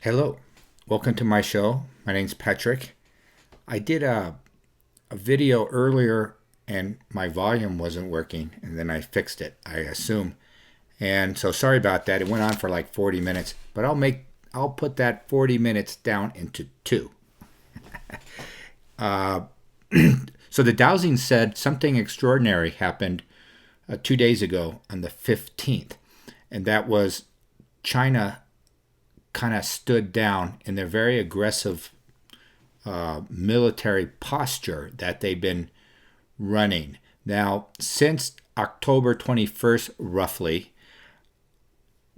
Hello, welcome to my show. My name's Patrick. I did a video earlier and my volume wasn't working, and then I fixed it, I assume. And so sorry about that. It went on for like 40 minutes, but I'll put that 40 minutes down into two. So the dowsing said something extraordinary happened 2 days ago on the 15th, and that was China kind of stood down in their very aggressive military posture that they've been running. Now, since October 21st, roughly,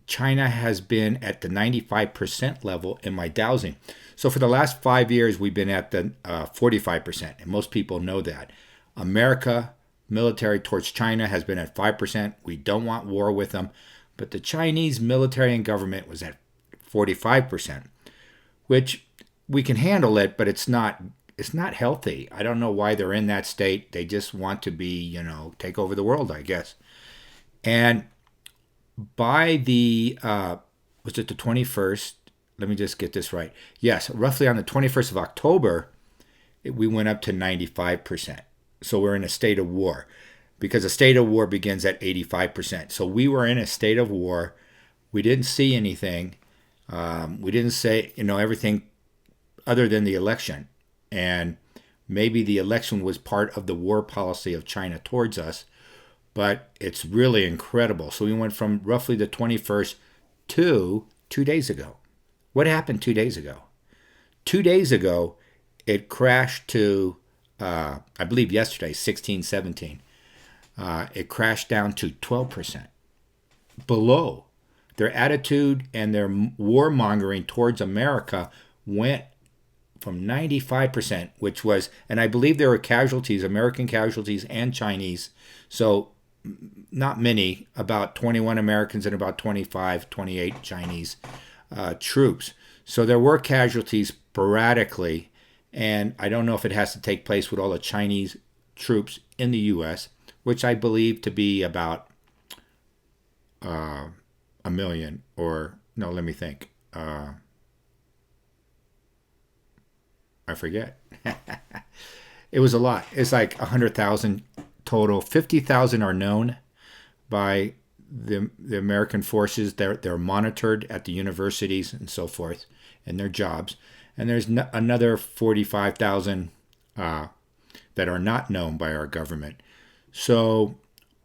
China has been at the 95% level in my dowsing. So for the last 5 years, we've been at the 45%, and most people know that. America military towards China has been at 5%. We don't want war with them. But the Chinese military and government was at 45%, which we can handle it, but it's not healthy. I don't know why they're in that state. They just want to be, take over the world, I guess. And by the was it the 21st? Let me just get this right. Yes, roughly on the 21st of October, we went up to 95%. So we're in a state of war because a state of war begins at 85%. So we were in a state of war. We didn't see anything. We didn't say, everything other than the election. And maybe the election was part of the war policy of China towards us, but it's really incredible. So we went from roughly the 21st to 2 days ago. What happened 2 days ago? 2 days ago, it crashed to, I believe yesterday, 16, 17. It crashed down to 12%, below. Their attitude and their warmongering towards America went from 95%, which was, and I believe there were casualties, American casualties and Chinese. So not many, about 21 Americans and about 25, 28 Chinese troops. So there were casualties sporadically, and I don't know if it has to take place with all the Chinese troops in the U.S., which I believe to be about a million, or no, let me think. I forget. It was a lot. It's like 100,000 total. 50,000 are known by the American forces. They're monitored at the universities and so forth, and their jobs. And there's another 45,000 that are not known by our government. So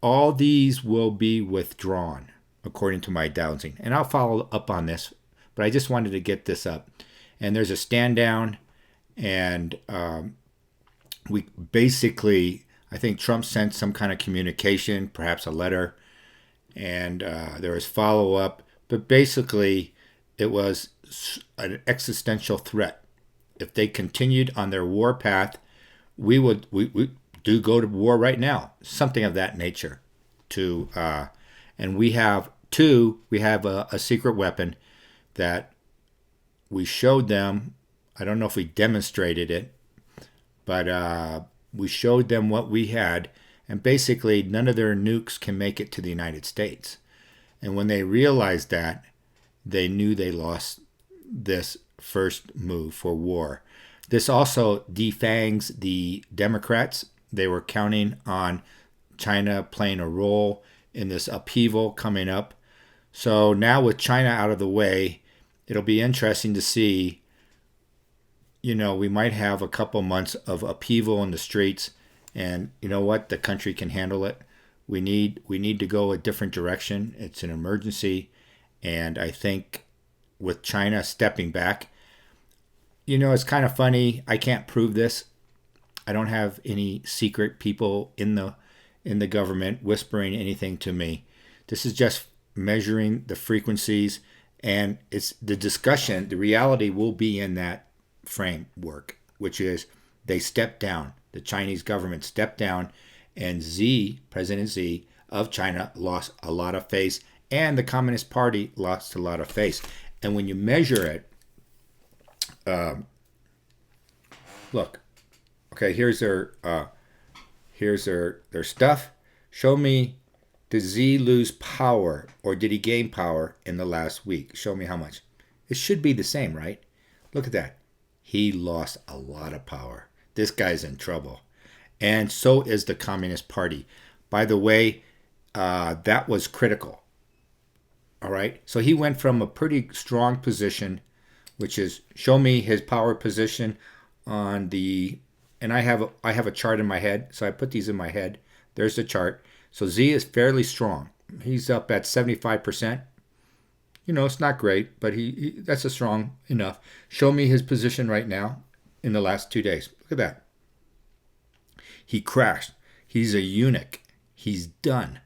all these will be withdrawn, according to my dowsing. And I'll follow up on this, but I just wanted to get this up. And there's a stand down, and we basically, I think Trump sent some kind of communication, perhaps a letter, and there was follow up. But basically, it was an existential threat. If they continued on their war path, we do go to war right now, something of that nature. To and we have a secret weapon that we showed them. I don't know if we demonstrated it, but we showed them what we had, and basically none of their nukes can make it to the United States. And when they realized that, they knew they lost this first move for war. This also defangs the Democrats. They were counting on China playing a role in this upheaval coming up. So now with China out of the way, it'll be interesting to see. We might have a couple months of upheaval in the streets, and you know what? The country can handle it. We need to go a different direction. It's an emergency, and I think with China stepping back, it's kind of funny. I can't prove this. I don't have any secret people in the government whispering anything to me. This is just measuring the frequencies, and it's the discussion. The reality will be in that framework, which is they stepped down. The Chinese government stepped down, and President Xi of China, lost a lot of face, and the Communist Party lost a lot of face. And when you measure it, look, okay, here's their stuff. Show me, did Z lose power or did he gain power in the last week? Show me how much. It should be the same, right? Look at that. He lost a lot of power. This guy's in trouble. And so is the Communist Party. By the way, that was critical. All right. So he went from a pretty strong position, which is show me his power position on the, and I have a chart in my head, so I put these in my head. There's the chart. So Z is fairly strong. He's up at 75%. It's not great, but that's a strong enough. Show me his position right now in the last 2 days. Look at that. He crashed. He's a eunuch. He's done.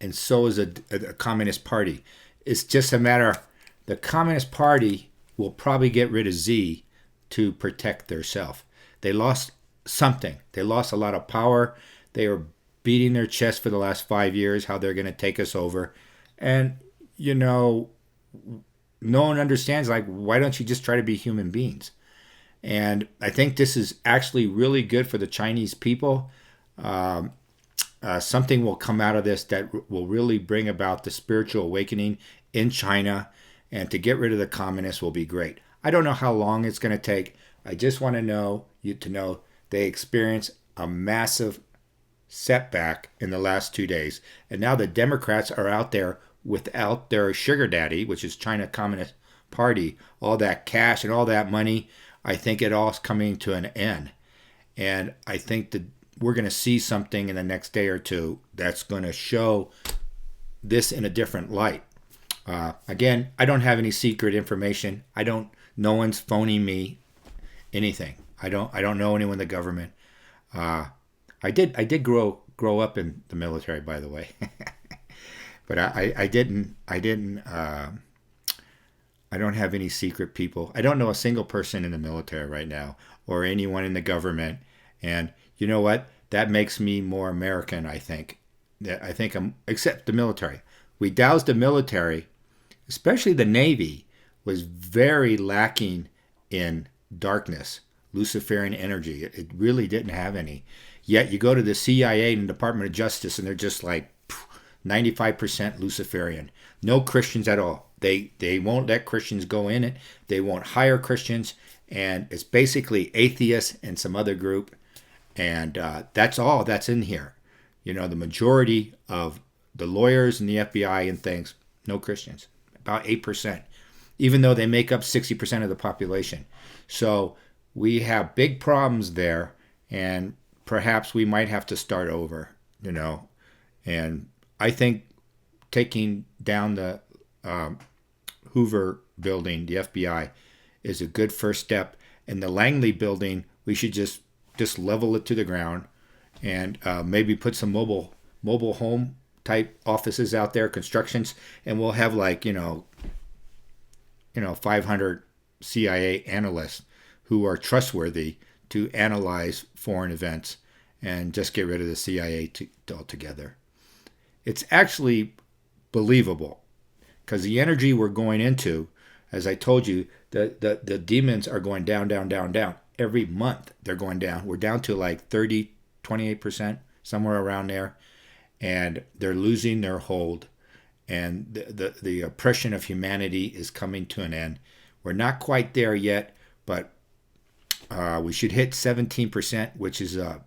And so is a Communist Party. It's just a matter of the Communist Party will probably get rid of Z to protect theirself. They lost something. They lost a lot of power. They were beating their chest for the last 5 years how they're going to take us over. And, no one understands, like, why don't you just try to be human beings? And I think this is actually really good for the Chinese people. Something will come out of this that will really bring about the spiritual awakening in China, and to get rid of the communists will be great. I don't know how long it's going to take. I just want to know they experienced a massive setback in the last 2 days, and now the Democrats are out there without their sugar daddy, which is China Communist Party, all that cash and all that money. I think it all's coming to an end, and I think that we're going to see something in the next day or two that's going to show this in a different light. Again, I don't have any secret information. No one's phoning me anything. I don't know anyone in the government. I did grow up in the military, by the way, but I don't have any secret people. I don't know a single person in the military right now or anyone in the government. And you know what? That makes me more American, I think. I think except the military. We doused the military, especially the Navy, was very lacking in darkness, Luciferian energy. It really didn't have any. Yet you go to the CIA and the Department of Justice and they're just like 95% Luciferian. No Christians at all. They won't let Christians go in it. They won't hire Christians. And it's basically atheists and some other group. And that's all that's in here. The majority of the lawyers and the FBI and things, no Christians. About 8%. Even though they make up 60% of the population. So we have big problems there. And perhaps we might have to start over, And I think taking down the Hoover building, the FBI, is a good first step. And the Langley building, we should just level it to the ground and maybe put some mobile home type offices out there, constructions, and we'll have 500 CIA analysts who are trustworthy to analyze foreign events and just get rid of the CIA altogether. It's actually believable because the energy we're going into, as I told you, the demons are going down, down, down, down. Every month they're going down. We're down to like 30, 28%, somewhere around there. And they're losing their hold. And the oppression of humanity is coming to an end. We're not quite there yet, but we should hit 17%, which is an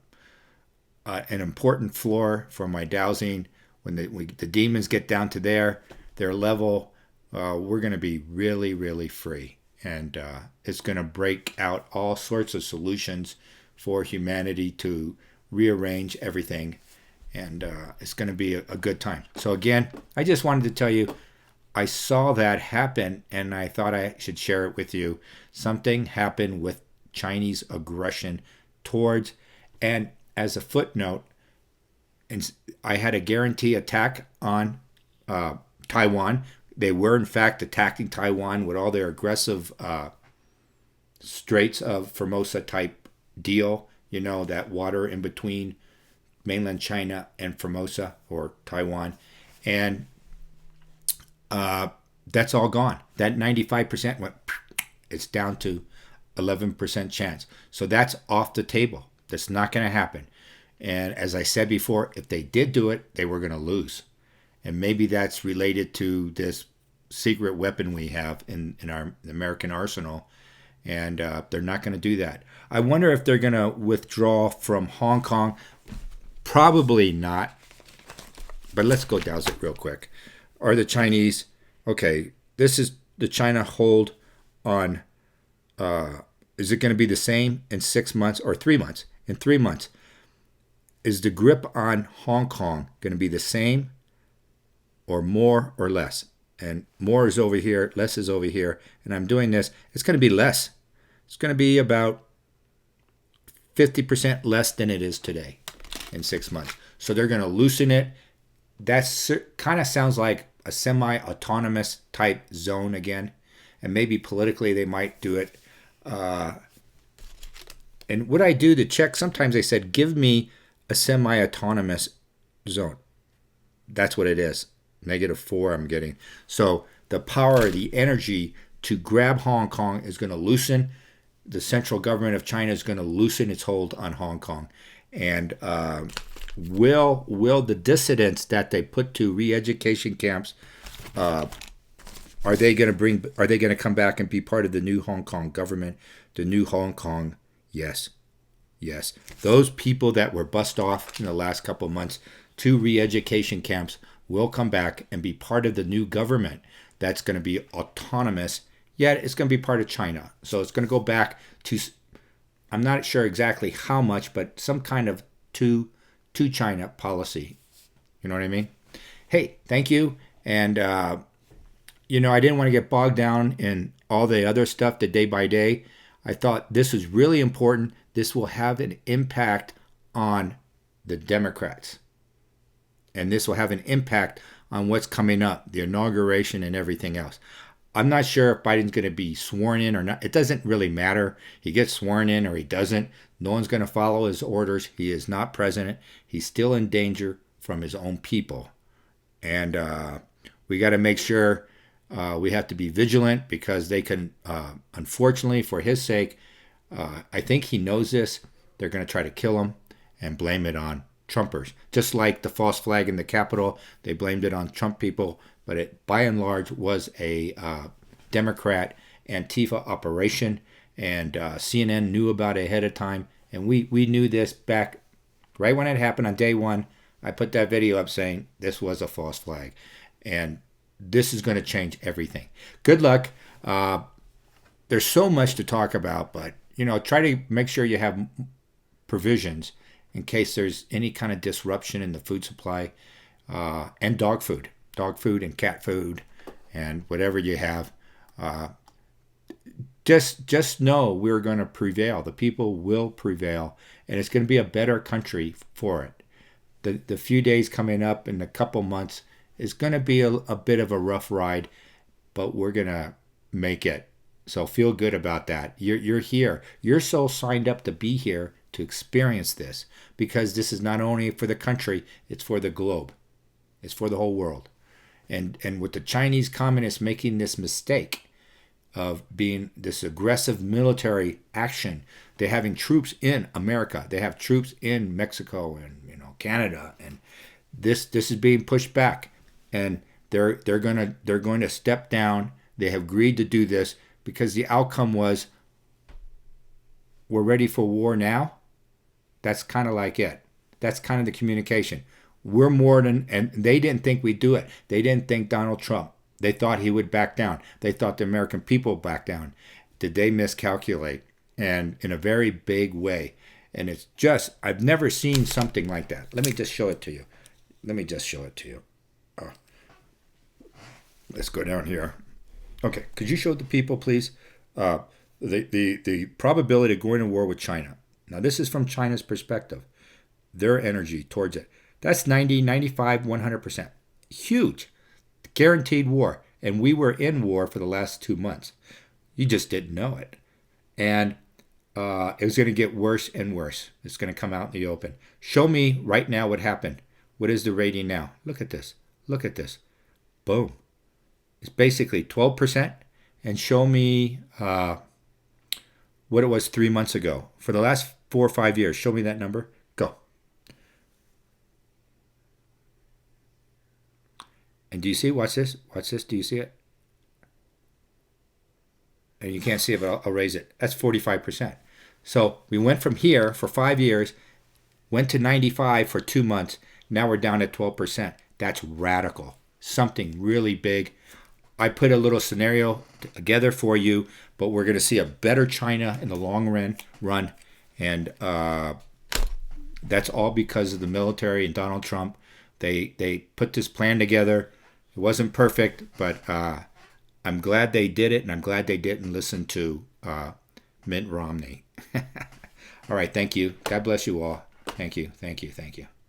important floor for my dowsing. When the demons get down to their level, we're going to be really, really free. And it's going to break out all sorts of solutions for humanity to rearrange everything. And it's going to be a good time. So again, I just wanted to tell you, I saw that happen, and I thought I should share it with you. Something happened with Chinese aggression towards, and as a footnote, and I had a guarantee attack on Taiwan. They were, in fact, attacking Taiwan with all their aggressive Straits of Formosa type deal, that water in between mainland China and Formosa or Taiwan. And that's all gone. That 95% went, it's down to 11% chance. So that's off the table. That's not going to happen. And as I said before, if they did do it, they were going to lose. And maybe that's related to this secret weapon we have in our American arsenal, and they're not going to do that. I wonder if they're going to withdraw from Hong Kong. Probably not. But let's go down it real quick. Are the Chinese okay? This is the China hold on. Is it going to be the same in 6 months or 3 months? In 3 months, is the grip on Hong Kong going to be the same, or more or less? And more is over here, less is over here. And I'm doing this. It's going to be less. It's going to be about 50% less than it is today in 6 months. So they're going to loosen it. That kind of sounds like a semi-autonomous type zone again. And maybe politically they might do it. And what I do to check, sometimes they said, give me a semi-autonomous zone. That's what it is. -4 I'm getting. So the power, the energy to grab Hong Kong is going to loosen. The central government of China is going to loosen its hold on Hong Kong. And will the dissidents that they put to re-education camps, are they going to come back and be part of the new Hong Kong government, the new Hong Kong? Yes. Those people that were bussed off in the last couple of months to re-education camps will come back and be part of the new government that's going to be autonomous, yet it's going to be part of China. So it's going to go back to, I'm not sure exactly how much, but some kind of to China policy. You know what I mean? Hey, thank you. And, I didn't want to get bogged down in all the other stuff, the day by day. I thought this was really important. This will have an impact on the Democrats. And this will have an impact on what's coming up, the inauguration and everything else. I'm not sure if Biden's going to be sworn in or not. It doesn't really matter. He gets sworn in or he doesn't. No one's going to follow his orders. He is not president. He's still in danger from his own people. And we got to make sure we have to be vigilant, because they can, unfortunately, for his sake, I think he knows this. They're going to try to kill him and blame it on Trumpers. Just like the false flag in the Capitol, they blamed it on Trump people, but it by and large was a Democrat Antifa operation, and CNN knew about it ahead of time, and we knew this back right when it happened on day one. I put that video up saying this was a false flag, and this is going to change everything. Good luck. There's so much to talk about, but try to make sure you have provisions in case there's any kind of disruption in the food supply, and dog food and cat food and whatever you have. Just know we're going to prevail. The people will prevail, and it's going to be a better country for it. The few days coming up in a couple months is going to be a bit of a rough ride, but we're going to make it. So feel good about that. You're here. You're so signed up to be here to experience this, because this is not only for the country, it's for the globe. It's for the whole world. And with the Chinese communists making this mistake of being this aggressive military action, they're having troops in America. They have troops in Mexico and Canada, and this is being pushed back. And they're going to step down. They have agreed to do this because the outcome was, we're ready for war now. That's kind of like it. That's kind of the communication. We're more than, and they didn't think we'd do it. They didn't think Donald Trump. They thought he would back down. They thought the American people would back down. Did they miscalculate? And in a very big way. And it's just, I've never seen something like that. Let me just show it to you. Let's go down here. Okay, could you show the people, please? The probability of going to war with China. Now, this is from China's perspective, their energy towards it. That's 90, 95, 100%. Huge. Guaranteed war. And we were in war for the last 2 months. You just didn't know it. And it was going to get worse and worse. It's going to come out in the open. Show me right now what happened. What is the rating now? Look at this. Boom. It's basically 12%. And show me what it was 3 months ago. For the last 4 or 5 years, show me that number. Go. And do you see? Watch this. Do you see it? and you can't see it, but I'll raise it. That's 45%. So we went from here for 5 years, went to 95 for 2 months. Now we're down at 12%. That's radical. Something really big. I put a little scenario together for you, but we're going to see a better China in the long run, and that's all because of the military and Donald Trump. They put this plan together. It wasn't perfect, but I'm glad they did it, and I'm glad they didn't listen to Mitt Romney. All right, thank you. God bless you all. Thank you, thank you, thank you.